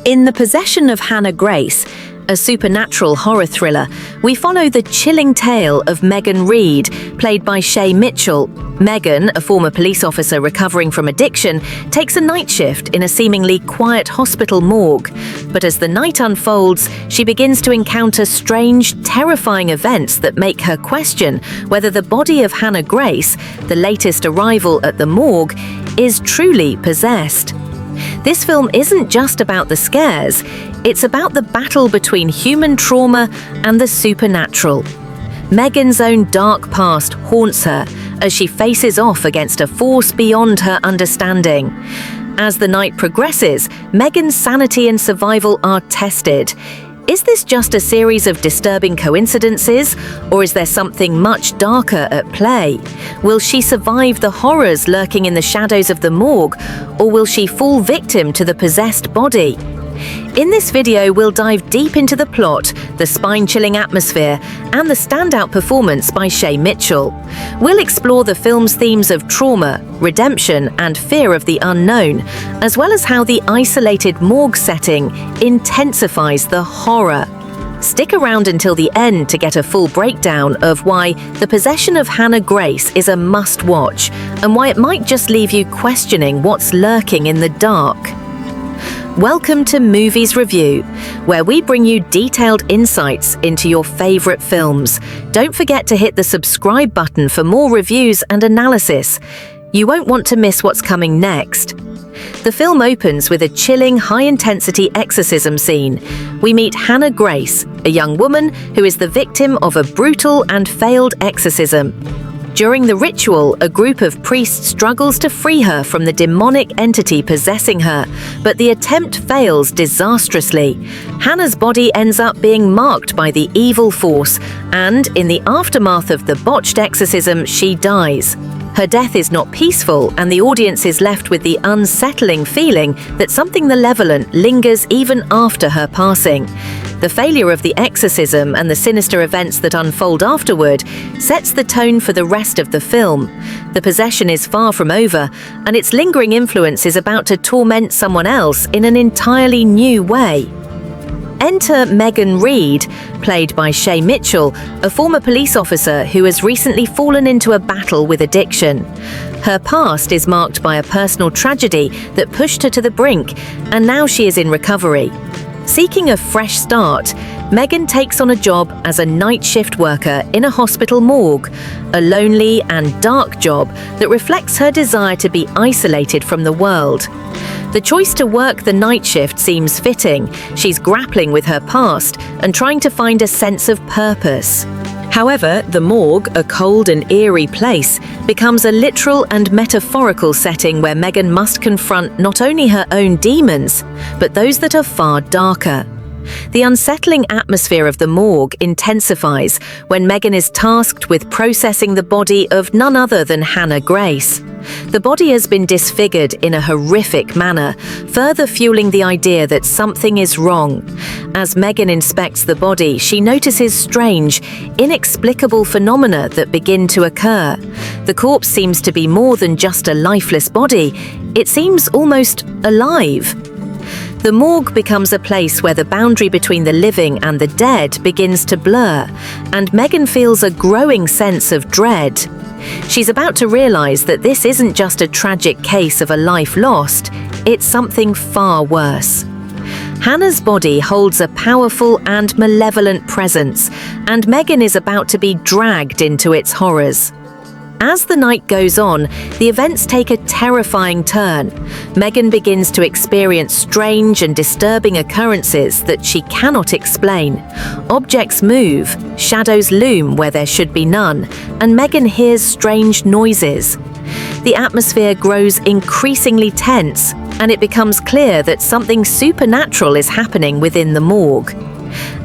In The Possession of Hannah Grace, a supernatural horror thriller, we follow the chilling tale of Megan Reed, played by Shay Mitchell. Megan, a former police officer recovering from addiction, takes a night shift in a seemingly quiet hospital morgue. But as the night unfolds, she begins to encounter strange, terrifying events that make her question whether the body of Hannah Grace, the latest arrival at the morgue, is truly possessed. This film isn't just about the scares, it's about the battle between human trauma and the supernatural. Megan's own dark past haunts her as she faces off against a force beyond her understanding. As the night progresses, Megan's sanity and survival are tested. Is this just a series of disturbing coincidences, or is there something much darker at play? Will she survive the horrors lurking in the shadows of the morgue, or will she fall victim to the possessed body? In this video, we'll dive deep into the plot, the spine-chilling atmosphere, and the standout performance by Shay Mitchell. We'll explore the film's themes of trauma, redemption, and fear of the unknown, as well as how the isolated morgue setting intensifies the horror. Stick around until the end to get a full breakdown of why The Possession of Hannah Grace is a must-watch, and why it might just leave you questioning what's lurking in the dark. Welcome to Movies Review, where we bring you detailed insights into your favorite films. Don't forget to hit the subscribe button for more reviews and analysis. You won't want to miss what's coming next. The film opens with a chilling, high-intensity exorcism scene. We meet Hannah Grace, a young woman who is the victim of a brutal and failed exorcism. During the ritual, a group of priests struggles to free her from the demonic entity possessing her, but the attempt fails disastrously. Hannah's body ends up being marked by the evil force, and in the aftermath of the botched exorcism, she dies. Her death is not peaceful, and the audience is left with the unsettling feeling that something malevolent lingers even after her passing. The failure of the exorcism and the sinister events that unfold afterward sets the tone for the rest of the film. The possession is far from over, and its lingering influence is about to torment someone else in an entirely new way. Enter Megan Reed, played by Shay Mitchell, a former police officer who has recently fallen into a battle with addiction. Her past is marked by a personal tragedy that pushed her to the brink, and now she is in recovery. Seeking a fresh start, Megan takes on a job as a night shift worker in a hospital morgue, a lonely and dark job that reflects her desire to be isolated from the world. The choice to work the night shift seems fitting. She's grappling with her past and trying to find a sense of purpose. However, the morgue, a cold and eerie place, becomes a literal and metaphorical setting where Megan must confront not only her own demons, but those that are far darker. The unsettling atmosphere of the morgue intensifies when Megan is tasked with processing the body of none other than Hannah Grace. The body has been disfigured in a horrific manner, further fueling the idea that something is wrong. As Megan inspects the body, she notices strange, inexplicable phenomena that begin to occur. The corpse seems to be more than just a lifeless body. It seems almost alive. The morgue becomes a place where the boundary between the living and the dead begins to blur, and Megan feels a growing sense of dread. She's about to realize that this isn't just a tragic case of a life lost, it's something far worse. Hannah's body holds a powerful and malevolent presence, and Megan is about to be dragged into its horrors. As the night goes on, the events take a terrifying turn. Megan begins to experience strange and disturbing occurrences that she cannot explain. Objects move, shadows loom where there should be none, and Megan hears strange noises. The atmosphere grows increasingly tense, and it becomes clear that something supernatural is happening within the morgue.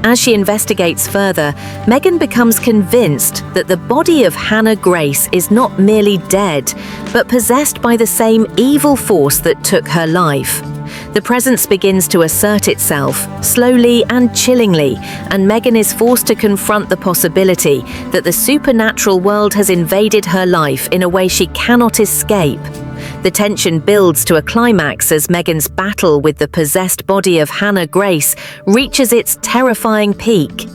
As she investigates further, Megan becomes convinced that the body of Hannah Grace is not merely dead, but possessed by the same evil force that took her life. The presence begins to assert itself, slowly and chillingly, and Megan is forced to confront the possibility that the supernatural world has invaded her life in a way she cannot escape. The tension builds to a climax as Megan's battle with the possessed body of Hannah Grace reaches its terrifying peak.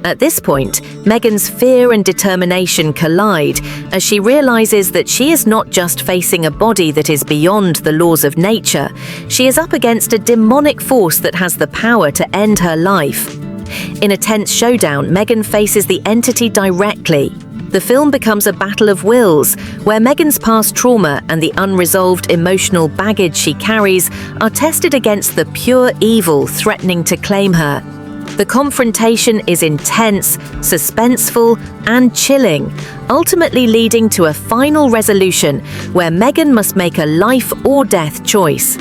At this point, Megan's fear and determination collide as she realizes that she is not just facing a body that is beyond the laws of nature, she is up against a demonic force that has the power to end her life. In a tense showdown, Megan faces the entity directly. The film becomes a battle of wills, where Megan's past trauma and the unresolved emotional baggage she carries are tested against the pure evil threatening to claim her. The confrontation is intense, suspenseful, and chilling, ultimately leading to a final resolution where Megan must make a life or death choice.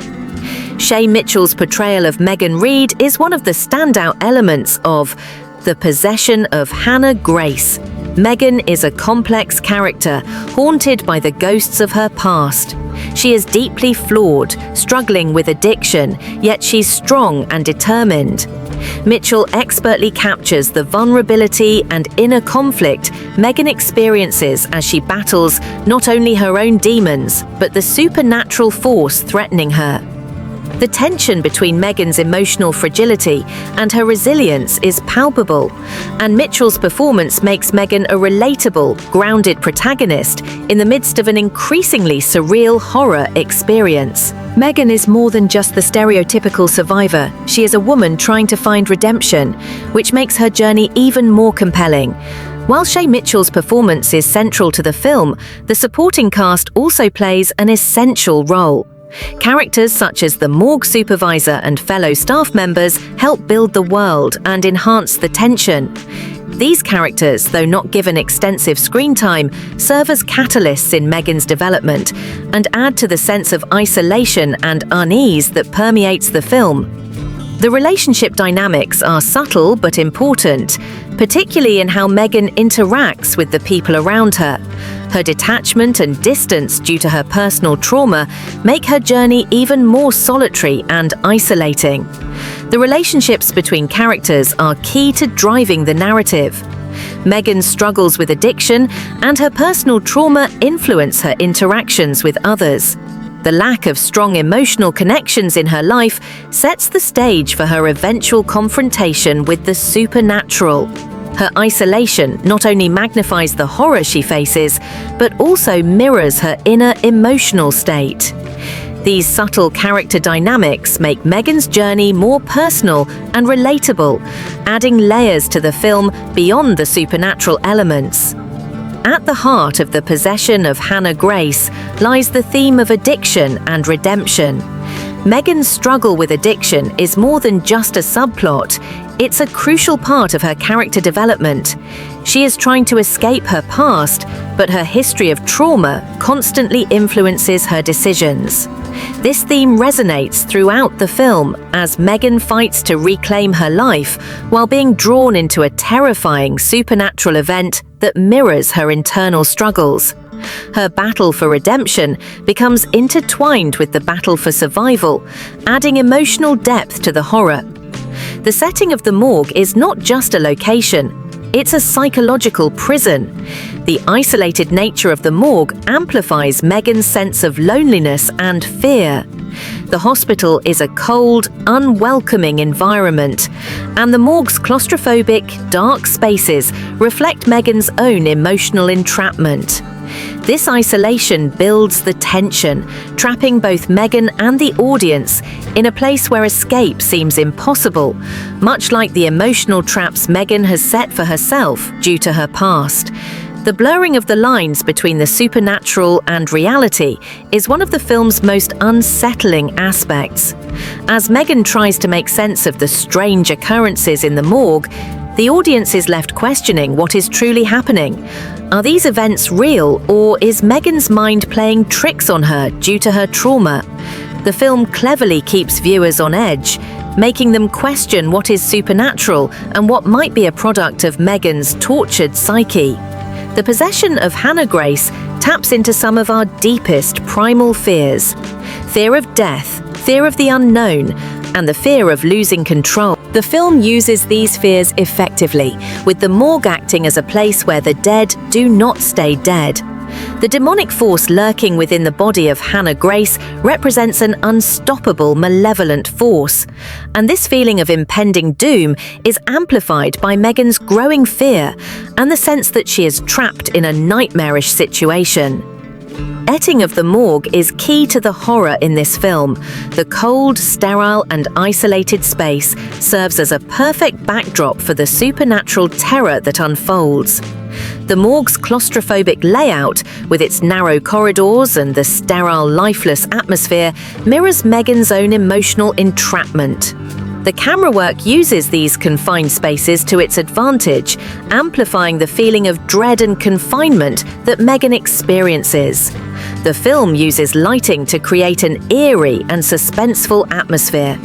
Shay Mitchell's portrayal of Megan Reed is one of the standout elements of The Possession of Hannah Grace. Megan is a complex character, haunted by the ghosts of her past. She is deeply flawed, struggling with addiction, yet she's strong and determined. Mitchell expertly captures the vulnerability and inner conflict Megan experiences as she battles not only her own demons, but the supernatural force threatening her. The tension between Megan's emotional fragility and her resilience is palpable, and Mitchell's performance makes Megan a relatable, grounded protagonist in the midst of an increasingly surreal horror experience. Megan is more than just the stereotypical survivor. She is a woman trying to find redemption, which makes her journey even more compelling. While Shay Mitchell's performance is central to the film, the supporting cast also plays an essential role. Characters such as the morgue supervisor and fellow staff members help build the world and enhance the tension. These characters, though not given extensive screen time, serve as catalysts in Megan's development and add to the sense of isolation and unease that permeates the film. The relationship dynamics are subtle but important, particularly in how Megan interacts with the people around her. Her detachment and distance due to her personal trauma make her journey even more solitary and isolating. The relationships between characters are key to driving the narrative. Megan's struggles with addiction and her personal trauma influence her interactions with others. The lack of strong emotional connections in her life sets the stage for her eventual confrontation with the supernatural. Her isolation not only magnifies the horror she faces, but also mirrors her inner emotional state. These subtle character dynamics make Megan's journey more personal and relatable, adding layers to the film beyond the supernatural elements. At the heart of The Possession of Hannah Grace lies the theme of addiction and redemption. Megan's struggle with addiction is more than just a subplot. It's a crucial part of her character development. She is trying to escape her past, but her history of trauma constantly influences her decisions. This theme resonates throughout the film as Megan fights to reclaim her life while being drawn into a terrifying supernatural event that mirrors her internal struggles. Her battle for redemption becomes intertwined with the battle for survival, adding emotional depth to the horror. The setting of the morgue is not just a location, it's a psychological prison. The isolated nature of the morgue amplifies Megan's sense of loneliness and fear. The hospital is a cold, unwelcoming environment, and the morgue's claustrophobic, dark spaces reflect Megan's own emotional entrapment. This isolation builds the tension, trapping both Megan and the audience in a place where escape seems impossible, much like the emotional traps Megan has set for herself due to her past. The blurring of the lines between the supernatural and reality is one of the film's most unsettling aspects. As Megan tries to make sense of the strange occurrences in the morgue, the audience is left questioning what is truly happening. Are these events real, or is Megan's mind playing tricks on her due to her trauma? The film cleverly keeps viewers on edge, making them question what is supernatural and what might be a product of Megan's tortured psyche. The Possession of Hannah Grace taps into some of our deepest primal fears: fear of death, fear of the unknown, and the fear of losing control. The film uses these fears effectively, with the morgue acting as a place where the dead do not stay dead. The demonic force lurking within the body of Hannah Grace represents an unstoppable, malevolent force. And this feeling of impending doom is amplified by Megan's growing fear and the sense that she is trapped in a nightmarish situation. Setting of the morgue is key to the horror in this film. The cold, sterile, and isolated space serves as a perfect backdrop for the supernatural terror that unfolds. The morgue's claustrophobic layout, with its narrow corridors and the sterile, lifeless atmosphere, mirrors Megan's own emotional entrapment. The camera work uses these confined spaces to its advantage, amplifying the feeling of dread and confinement that Megan experiences. The film uses lighting to create an eerie and suspenseful atmosphere.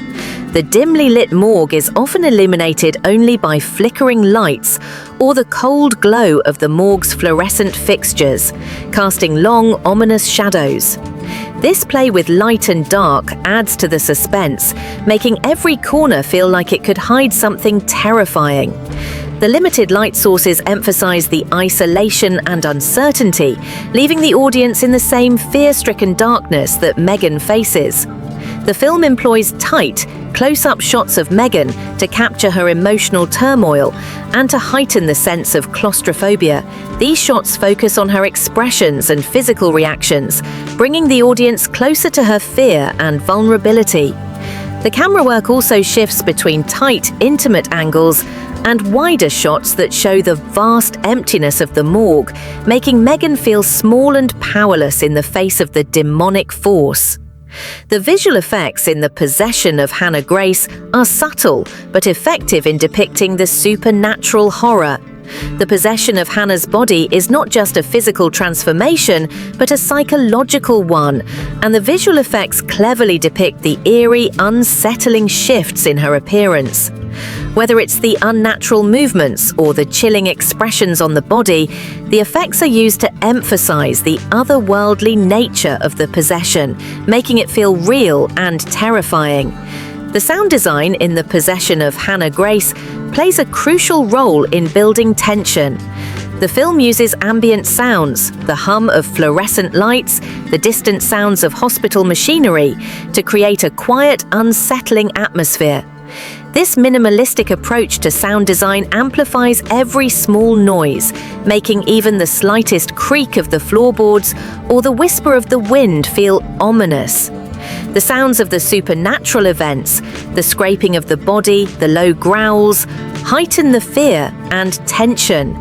The dimly lit morgue is often illuminated only by flickering lights or the cold glow of the morgue's fluorescent fixtures, casting long, ominous shadows. This play with light and dark adds to the suspense, making every corner feel like it could hide something terrifying. The limited light sources emphasize the isolation and uncertainty, leaving the audience in the same fear-stricken darkness that Megan faces. The film employs tight, close-up shots of Megan to capture her emotional turmoil and to heighten the sense of claustrophobia. These shots focus on her expressions and physical reactions, bringing the audience closer to her fear and vulnerability. The camera work also shifts between tight, intimate angles and wider shots that show the vast emptiness of the morgue, making Megan feel small and powerless in the face of the demonic force. The visual effects in the possession of Hannah Grace are subtle but effective in depicting the supernatural horror. The possession of Hannah's body is not just a physical transformation, but a psychological one, and the visual effects cleverly depict the eerie, unsettling shifts in her appearance. Whether it's the unnatural movements or the chilling expressions on the body, the effects are used to emphasize the otherworldly nature of the possession, making it feel real and terrifying. The sound design in the possession of Hannah Grace plays a crucial role in building tension. The film uses ambient sounds, the hum of fluorescent lights, the distant sounds of hospital machinery, to create a quiet, unsettling atmosphere. This minimalistic approach to sound design amplifies every small noise, making even the slightest creak of the floorboards or the whisper of the wind feel ominous. The sounds of the supernatural events, the scraping of the body, the low growls, heighten the fear and tension.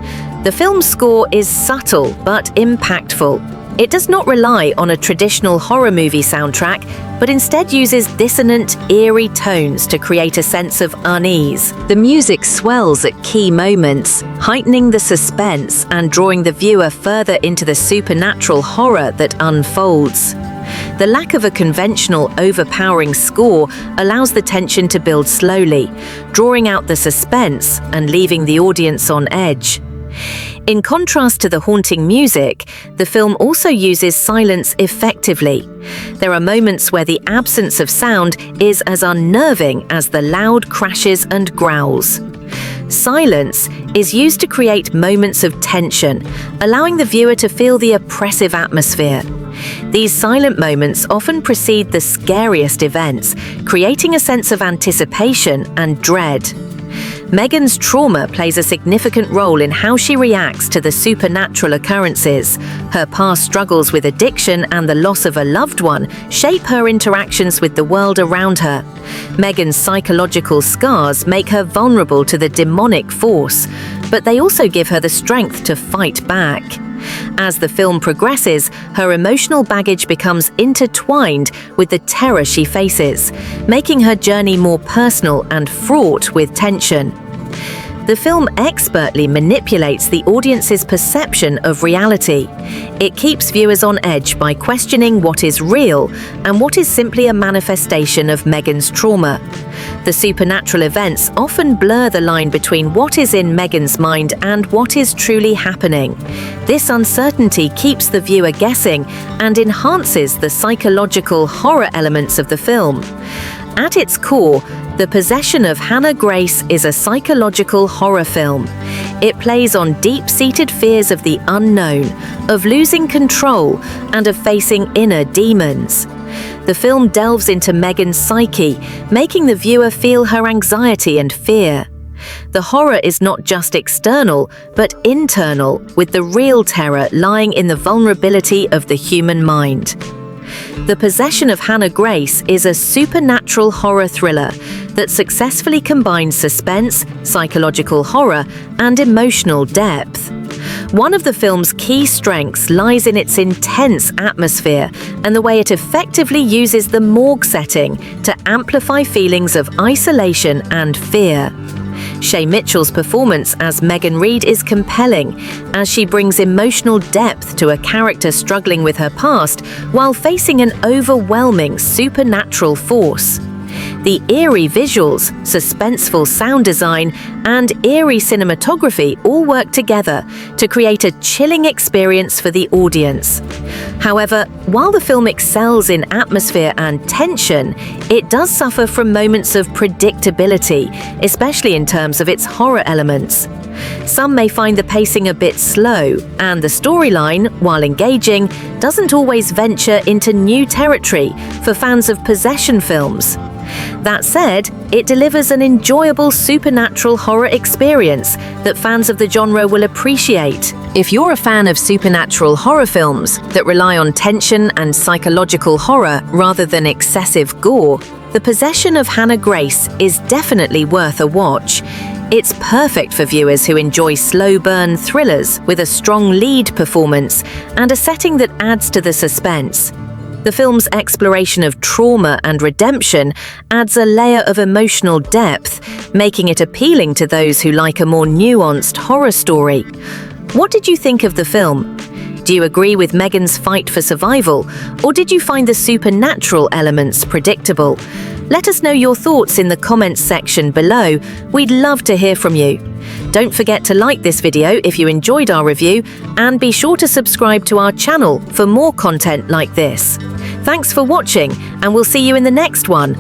The film's score is subtle but impactful. It does not rely on a traditional horror movie soundtrack, but instead uses dissonant, eerie tones to create a sense of unease. The music swells at key moments, heightening the suspense and drawing the viewer further into the supernatural horror that unfolds. The lack of a conventional, overpowering score allows the tension to build slowly, drawing out the suspense and leaving the audience on edge. In contrast to the haunting music, the film also uses silence effectively. There are moments where the absence of sound is as unnerving as the loud crashes and growls. Silence is used to create moments of tension, allowing the viewer to feel the oppressive atmosphere. These silent moments often precede the scariest events, creating a sense of anticipation and dread. Megan's trauma plays a significant role in how she reacts to the supernatural occurrences. Her past struggles with addiction and the loss of a loved one shape her interactions with the world around her. Megan's psychological scars make her vulnerable to the demonic force, but they also give her the strength to fight back. As the film progresses, her emotional baggage becomes intertwined with the terror she faces, making her journey more personal and fraught with tension. The film expertly manipulates the audience's perception of reality. It keeps viewers on edge by questioning what is real and what is simply a manifestation of Megan's trauma. The supernatural events often blur the line between what is in Megan's mind and what is truly happening. This uncertainty keeps the viewer guessing and enhances the psychological horror elements of the film. At its core, The Possession of Hannah Grace is a psychological horror film. It plays on deep-seated fears of the unknown, of losing control, and of facing inner demons. The film delves into Megan's psyche, making the viewer feel her anxiety and fear. The horror is not just external, but internal, with the real terror lying in the vulnerability of the human mind. The Possession of Hannah Grace is a supernatural horror thriller that successfully combines suspense, psychological horror, and emotional depth. One of the film's key strengths lies in its intense atmosphere and the way it effectively uses the morgue setting to amplify feelings of isolation and fear. Shay Mitchell's performance as Megan Reed is compelling, as she brings emotional depth to a character struggling with her past while facing an overwhelming supernatural force. The eerie visuals, suspenseful sound design, and eerie cinematography all work together to create a chilling experience for the audience. However, while the film excels in atmosphere and tension, it does suffer from moments of predictability, especially in terms of its horror elements. Some may find the pacing a bit slow, and the storyline, while engaging, doesn't always venture into new territory for fans of possession films. That said, it delivers an enjoyable supernatural horror experience that fans of the genre will appreciate. If you're a fan of supernatural horror films that rely on tension and psychological horror rather than excessive gore, The Possession of Hannah Grace is definitely worth a watch. It's perfect for viewers who enjoy slow-burn thrillers with a strong lead performance and a setting that adds to the suspense. The film's exploration of trauma and redemption adds a layer of emotional depth, making it appealing to those who like a more nuanced horror story. What did you think of the film? Do you agree with Megan's fight for survival, or did you find the supernatural elements predictable? Let us know your thoughts in the comments section below. We'd love to hear from you. Don't forget to like this video if you enjoyed our review, and be sure to subscribe to our channel for more content like this. Thanks for watching, and we'll see you in the next one.